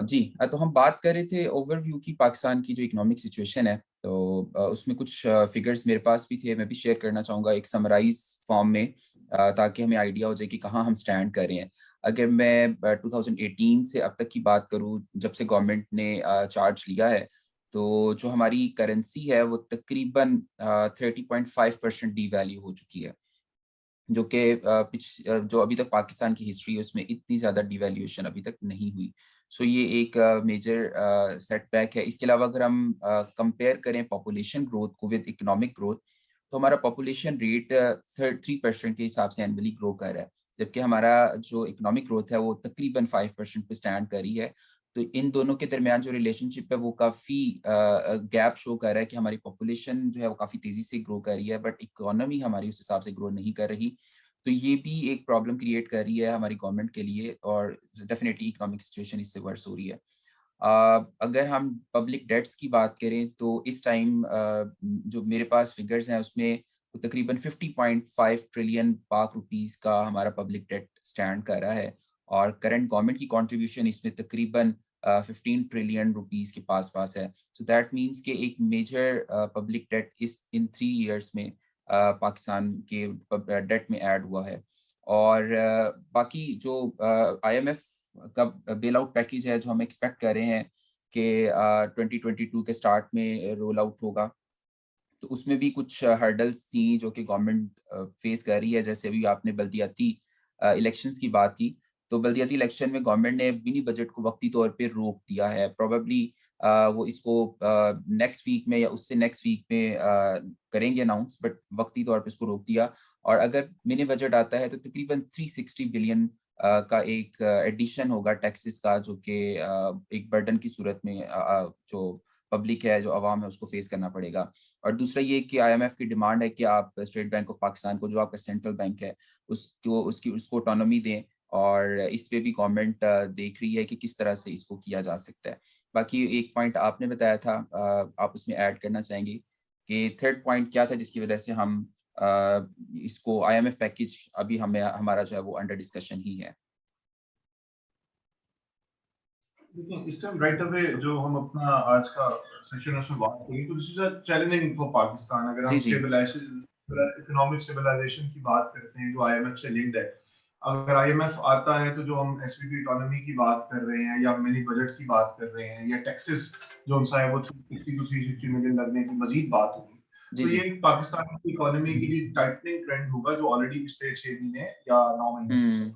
जी, तो हम बात कर रहे थे ओवरव्यू की पाकिस्तान की जो इकोनॉमिक सिचुएशन है, तो उसमें कुछ फिगर्स मेरे पास भी थे, मैं भी शेयर करना चाहूँगा एक समराइज़ फॉर्म में, ताकि हमें आइडिया हो जाए कि कहाँ हम स्टैंड कर रहे हैं। अगर मैं 2018 से अब तक की बात करूँ, जब से गवर्नमेंट ने चार्ज लिया है, तो जो हमारी करेंसी है वो तकरीबन 30.5% डीवैल्यू हो चुकी है। जो कि जो अभी तक पाकिस्तान की हिस्ट्री है उसमें इतनी ज़्यादा डिवैल्यूएशन अभी तक नहीं हुई। सो ये एक मेजर सेटबैक है। इसके अलावा अगर हम कंपेयर करें पॉपुलेशन ग्रोथ को विद इकोनॉमिक ग्रोथ, तो हमारा पॉपुलेशन रेट 3% के हिसाब से एनुअली ग्रो कर रहा है। जबकि हमारा जो इकोनॉमिक ग्रोथ है वो तकरीबन 5% पे स्टैंड कर रही है। तो इन दोनों के दरमियान जो रिलेशनशिप है वो काफ़ी गैप शो कर रहा है कि हमारी पॉपुलेशन जो है वो काफ़ी तेज़ी से ग्रो कर रही है, बट इकोनॉमी हमारी उस हिसाब से ग्रो नहीं कर रही। तो ये भी एक प्रॉब्लम क्रिएट कर रही है हमारी गवर्नमेंट के लिए, और डेफिनिटली इकोनॉमिक सिचुएशन इससे वर्स हो रही है। अगर हम पब्लिक डेट्स की बात करें तो इस टाइम जो मेरे पास फिगर्स हैं उसमें तकरीबन 50.5 ट्रिलियन पाक रुपीस का हमारा पब्लिक डेट स्टैंड कर रहा है, और करंट गवर्नमेंट की कंट्रीब्यूशन इसमें तकरीबन 15 ट्रिलियन रुपीस के पास-पास है। सो दैट मीन्स कि एक मेजर पब्लिक डेट इस इन 3 इयर्स में पाकिस्तान के डेट में ऐड हुआ है। और बाकी जो आईएमएफ का बेल आउट पैकेज है जो हम एक्सपेक्ट कर रहे हैं कि 2022 के स्टार्ट में रोल आउट होगा, तो उसमें भी कुछ हर्डल्स थी जो कि गवर्नमेंट फेस कर रही है। जैसे अभी आपने बल्दियाती इलेक्शंस की बात की, तो बल्दियाती इलेक्शन में गवर्नमेंट ने मिनी बजट को वक्ती तौर पे रोक दिया है। प्रोबेबली वो इसको नेक्स्ट वीक में या उससे नेक्स्ट वीक में करेंगे अनाउंस, बट वक्ती तौर पे इसको रोक दिया। और अगर मिनी बजट आता है तो तकरीबन 360 बिलियन का एक एडिशन होगा टैक्सेस का, जो कि एक बर्डन की सूरत में जो पब्लिक है, जो अवाम है, उसको फेस करना पड़ेगा। और दूसरा ये कि आईएमएफ की डिमांड है कि आप स्टेट बैंक ऑफ पाकिस्तान को, जो आपका सेंट्रल बैंक है, उसको ऑटोनॉमी दें, और इस पे भी गवर्नमेंट देख रही है कि किस तरह से इसको किया जा सकता है। बाकी एक पॉइंट आपने बताया था, आप उसमें ऐड करना चाहेंगे कि थर्ड पॉइंट क्या था जिसकी वजह से हम इसको आईएमएफ पैकेज अभी हमें हमारा जो है वो अंडर डिस्कशन ही है? देखिए, इस टाइम राइट अवे जो हम अपना आज का सेशन है उसमें बात करें तो this is a challenging for Pakistan. अगर हम जी, जी। स्टेबलाइजेशन इकोनॉमिक स्टेबलाइजेशन की बात करते हैं जो आईएमएफ से लिंक्ड है, अगर आईएमएफ आता है तो जो हम एसवीपी इकोनॉमी की बात कर रहे हैं या मिनी बजट की बात कर रहे हैं या टैक्सेस जो उनसा है वो 360 टू 360 मिलियन लगने की मजीद बात होगी, जी, तो जी। ये पाकिस्तान की इकोनॉमी के लिए टाइटनिंग ट्रेंड होगा जो ऑलरेडी पिछले 6 महीने या 9 महीने से चल हुँ। रहा है।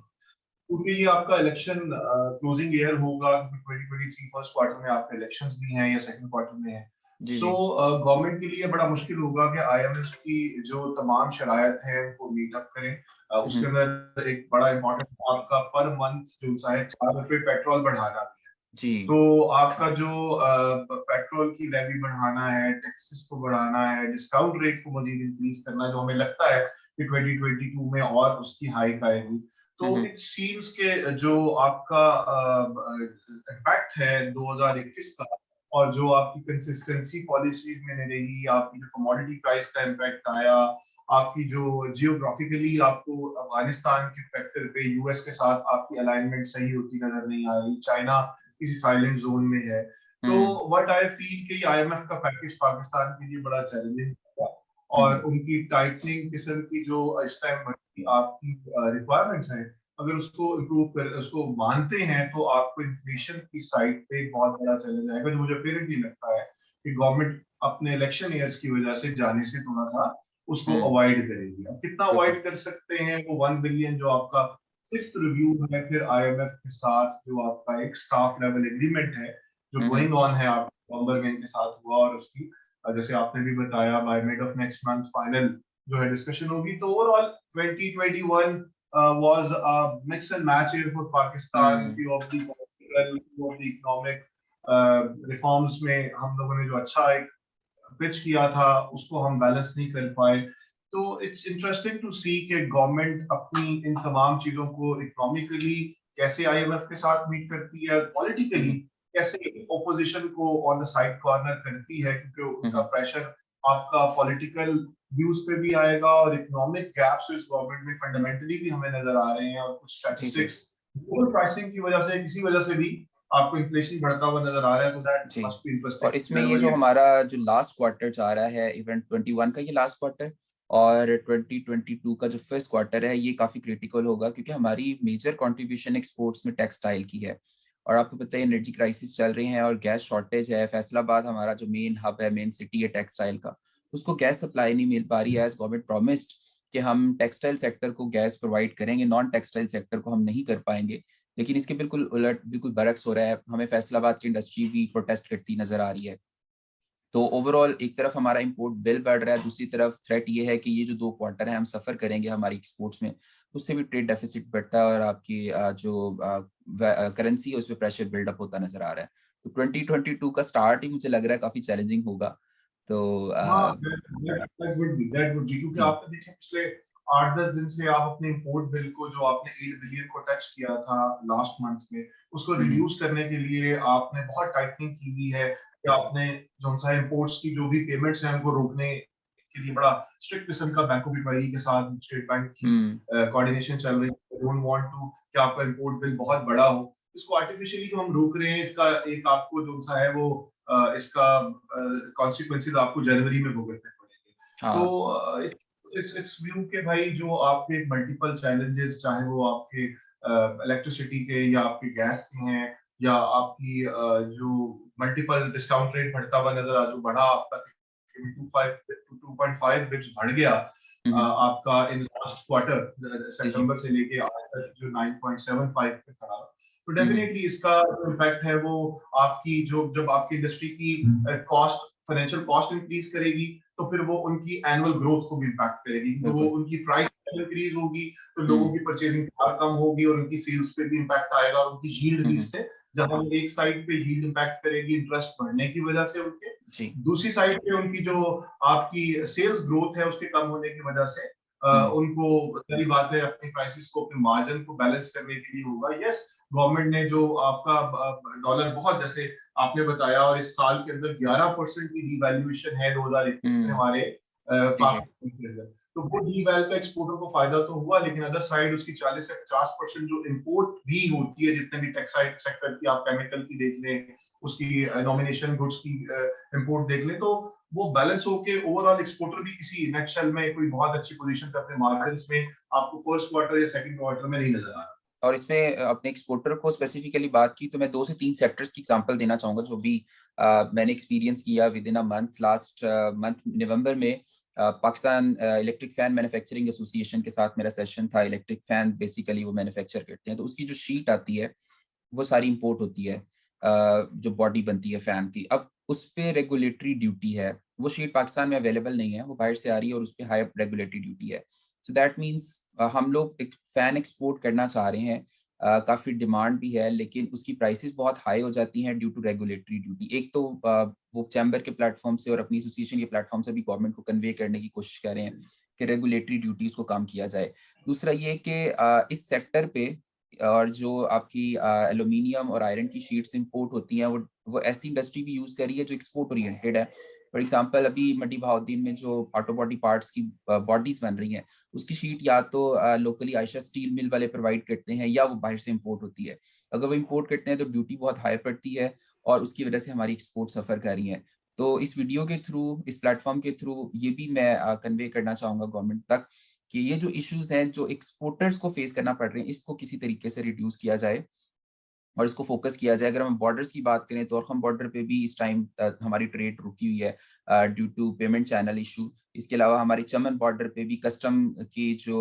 क्योंकि ये आपका इलेक्शन क्लोजिंग ईयर होगा, 2023 फर्स्ट क्वार्टर में आपके इलेक्शंस भी हैं या सेकंड क्वार्टर में है। जी, सो जी। गवर्नमेंट के लिए बड़ा मुश्किल होगा कि आईएमएफ की जो तमाम शरायत है उनको मीट अप करें। हुँ, उसके हुँ। अंदर एक बड़ा इंपॉर्टेंट आपका पर मंथ जो सा है 4 रुपए पेट्रोल बढ़ाना भी है। जी। तो आपका जो पेट्रोल की लेवी बढ़ाना है, टैक्सेस को बढ़ाना है, डिस्काउंट रेट को मजीद इंक्रीज करना है, जो हमें लगता है कि 2022 में और उसकी हाइक आएगी। तो हुँ, हुँ। इट सीम्स के जो आपका इम्पैक्ट है 2021 का और जो आपकी कंसिस्टेंसी पॉलिसीज में नहीं रही, आपकी जो कमोडिटी प्राइस का इम्पैक्ट आया, आपकी जो जियोग्राफिकली आपको अफगानिस्तान के फैक्टर पे यूएस के साथ आपकी अलाइनमेंट सही होती नजर नहीं आ रही, चाइना किसी साइलेंट जोन में है। तो हुँ, व्हाट आई फील कि आईएमएफ का पैकेज पाकिस्तान के लिए बड़ा चैलेंजिंग होगा हुँ, और हुँ। उनकी टाइटनिंग किस्म की जो इस टाइम आपकी रिक्वायरमेंट्स हैं, अगर उसको इम्प्रूव कर उसको मानते हैं तो आपको इन्फ्लेशन की साइड पे एक बहुत बड़ा चैलेंज आएगा, जो मुझे अपेरेंटली लगता है कि गवर्नमेंट अपने इलेक्शन ईयर्स की वजह से जाने से थोड़ा सा उसको हुँ, अवॉइड करेगी। अब कितना बिल्कुल। अवॉइड कर सकते हैं वो 1 बिलियन जो आपका सिक्स्थ रिव्यू है, फिर आईएमएफ के साथ जो आपका एक स्टाफ लेवल एग्रीमेंट है जो हुँ, हुँ। गोइंग ऑन है आप नवंबर में इनके साथ हुआ, और उसकी जैसे आपने भी बताया by mid of next month final जो है डिस्कशन होगी। तो overall 2021 was a mix and match year for Pakistan. Hmm, Few of the political, few of the economic reforms में हम लोगों ने जो अच्छा एक पिच किया था उसको हम बैलेंस नहीं कर पाए। तो इट्स इंटरेस्टिंग टू सी कि गवर्नमेंट अपनी इन तमाम चीजों को इकोनॉमिकली कैसे आईएमएफ के साथ मीट करती है, हुँ, पॉलिटिकली हुँ, कैसे ओपोजिशन को ऑन द साइड कॉर्नर करती है, क्योंकि हुँ, उनका हुँ, प्रेशर आपका पॉलिटिकल व्यूज पे भी आएगा और इकोनॉमिक गैप्स इस गवर्नमेंट में फंडामेंटली भी हमें नजर आ रहे हैं, और कुछ जी, जी। स्टैटिस्टिक्स ओवर प्राइसिंग की वजह से किसी वजह से भी आपको इन्फ्लेशन बढ़ता हुआ नजर आ रहा है, तो दैट जी। मस्ट बी और इंटरेस्टिंग इसमें ये व्हेनेवर जो यू। हमारा जो लास्ट क्वार्टर जा रहा है, इवेंट 21 का ये लास्ट क्वार्टर और 2022 का जो फर्स्ट क्वार्टर है, ये काफ़ी क्रिटिकल होगा क्योंकि हमारी मेजर कंट्रीब्यूशन एक्सपोर्ट्स में टेक्सटाइल की है। और आपको पता है एनर्जी क्राइसिस चल रहे हैं और गैस शॉर्टेज है। फैसलाबाद हमारा जो मेन हब है, मेन सिटी है टेक्सटाइल का, उसको गैस सप्लाई नहीं मिल पा रही है। एज़ गवर्नमेंट प्रॉमिस्ड कि हम टेक्सटाइल सेक्टर को गैस प्रोवाइड करेंगे, नॉन टेक्सटाइल सेक्टर को हम नहीं कर पाएँगे। लेकिन इसके बिल्कुल उलट, बिल्कुल बरअक्स हो रहा है। हमें फैसलाबाद की इंडस्ट्री भी प्रोटेस्ट करती नज़र आ रही है। तो ओवरऑल एक तरफ हमारा इंपोर्ट बिल बढ़ रहा है, दूसरी तरफ थ्रेट ये है कि ये जो 2 क्वार्टर हैं हम सफ़र करेंगे हमारी एक्सपोर्ट्स में, उससे भी ट्रेड डेफिसिट बढ़ता है और आपकी करेंसी है उस पे प्रेशर बिल्डअप होता नज़र आ रहा है। तो 2022 का स्टार्ट ही मुझे लग रहा है काफ़ी चैलेंजिंग होगा। तो हाँ, दैट वुड बी क्योंकि जी। आपने देखिए पिछले 8-10 दिन से आप अपने इंपोर्ट बिल को, जो आपने 8 बिलियन को टच किया था लास्ट मंथ में, उसको हुँ, हुँ। रिड्यूस करने के लिए आपने बहुत टाइटनिंग की हुई है कि आपने जो सा इंपोर्ट्स की जो भी पेमेंट्स हैं उनको रोकने के लिए बड़ा स्ट्रिक्ट किस्म का बैंक ऑफ इंक्वायरी के साथ स्टेट बैंक की हुँ, कोऑर्डिनेशन चल रही है। डोंट वांट टू कि आपका इंपोर्ट बिल बहुत बड़ा हो। इसको आर्टिफिशियली जो हम रोक रहे हैं, इसका एक आपको जो सा है वो इसका कॉन्सिक्वेंसेस आपको जनवरी में भुगतने पड़ेंगे। हाँ। तो इट्स व्यू के भाई जो आपके मल्टीपल चैलेंजेस, चाहे वो आपके इलेक्ट्रिसिटी के या आपके गैस के हैं, या आपकी जो मल्टीपल डिस्काउंट रेट बढ़ता हुआ नजर आ, जो बढ़ा आपका 2.5 बिप्स बढ़ गया हुँ, हुँ। आपका इन लास्ट क्वार्टर जी, जी। सितंबर से लेके आज तक जो 9.75 पे खड़ा है। तो हुँ, हुँ। डेफिनेटली इसका जो इम्पैक्ट है वो आपकी जो जब आपकी इंडस्ट्री की कॉस्ट, फाइनेंशियल कॉस्ट इंक्रीज करेगी, तो फिर वो उनकी एनुअल ग्रोथ को भी इम्पैक्ट करेगी, तो वो बिल्कुल। उनकी प्राइस इंक्रीज होगी, तो लोगों हुँ, की परचेजिंग पावर कम होगी और उनकी सेल्स पे भी इम्पैक्ट आएगा, और उनकी यील्ड हुँ, भी हुँ। इससे, जहां एक साइड पे यील्ड इम्पैक्ट करेगी इंटरेस्ट बढ़ने की वजह से उनके, जी। दूसरी साइड पे उनकी जो आपकी सेल्स ग्रोथ है उसके कम होने की वजह से हुँ, उनको सारी बात है अपनी प्राइसेस को, अपने मार्जिन को बैलेंस करने के लिए होगा। यस, गवर्नमेंट ने जो आपका डॉलर बहुत, जैसे आपने बताया, और इस साल के अंदर 11% की डिवैल्यूएशन है 2021 में हुँ। हमारे जी, जी। पाकिस्तान के अंदर। तो वो डीवैल का एक्सपोर्टर को फायदा तो हुआ, लेकिन अदर साइड उसकी 40 से 50% जो इंपोर्ट भी होती है, जितने भी टेक्सटाइल सेक्टर की, आप केमिकल की देख लें, उसकी नॉमिनेशन गुड्स की इंपोर्ट देख लें, तो वो बैलेंस होके ओवरऑल एक्सपोर्टर भी किसी नेक्स्ट में कोई बहुत अच्छी पोजीशन पे अपने मार्जिन्स में आपको फर्स्ट क्वार्टर या सेकंड क्वार्टर में नहीं नजर आ रहा। और इसमें अपने एक्सपोर्टर को स्पेसिफिकली बात की तो मैं 2 से 3 सेक्टर्स की एग्जांपल देना चाहूँगा जो भी मैंने एक्सपीरियंस किया with in a month. Last month November में Pakistan electric fan manufacturing association के साथ मेरा सेशन था। इलेक्ट्रिक फैन बेसिकली वो मैन्युफैक्चर करते हैं, तो उसकी जो शीट आती है वो सारी इम्पोर्ट होती है। जो बॉडी बनती है फैन की, अब उस पे रेगुलेटरी ड्यूटी है। वो शीट पाकिस्तान में अवेलेबल नहीं है, वो बाहर से आ रही है और उस पे हाई रेगुलेटरी ड्यूटी है। सो दैट मीन्स हम लोग एक फैन एक्सपोर्ट करना चाह रहे हैं, काफ़ी डिमांड भी है, लेकिन उसकी प्राइसेज़ बहुत हाई हो जाती हैं ड्यू टू रेगुलेटरी ड्यूटी। एक तो वो चैम्बर के प्लेटफ़ॉर्म से और अपनी एसोसिएशन के प्लेटफ़ॉर्म से भी गवर्नमेंट को कन्वे करने की कोशिश कर रहे हैं कि रेगुलेटरी ड्यूटीज़ को कम किया जाए। दूसरा ये कि इस सेक्टर पे और जो आपकी एल्यूमीनियम और आयरन की शीट्स इंपोर्ट होती हैं, वो ऐसी इंडस्ट्री भी यूज़ कर रही है जो एक्सपोर्ट ओरिएंटेड है। फॉर एग्ज़ाम्पल अभी मंडी बहाउद्दीन में जो ऑटो बॉडी पार्ट्स की बॉडीज़ बन रही हैं, उसकी शीट या तो लोकली आयशा स्टील मिल वाले प्रोवाइड करते हैं या वो बाहर से इंपोर्ट होती है। अगर वो इंपोर्ट करते हैं तो ड्यूटी बहुत हाई पड़ती है और उसकी वजह से हमारी एक्सपोर्ट सफ़र कर रही हैं। तो इस वीडियो के थ्रू, इस प्लेटफ़ॉर्म के थ्रू ये भी मैं कन्वे करना चाहूँगा गवर्नमेंट तक कि ये जो इश्यूज़ हैं, जो एक्सपोर्टर्स को फेस करना पड़ रहे हैं, इसको किसी तरीके से रिड्यूस किया जाए और इसको फ़ोकस किया जाए। अगर हम बॉर्डर्स की बात करें तो अरखम बॉर्डर पे भी इस टाइम हमारी ट्रेड रुकी हुई है due to payment channel issue. इसके अलावा हमारे चमन बॉर्डर पे भी कस्टम की जो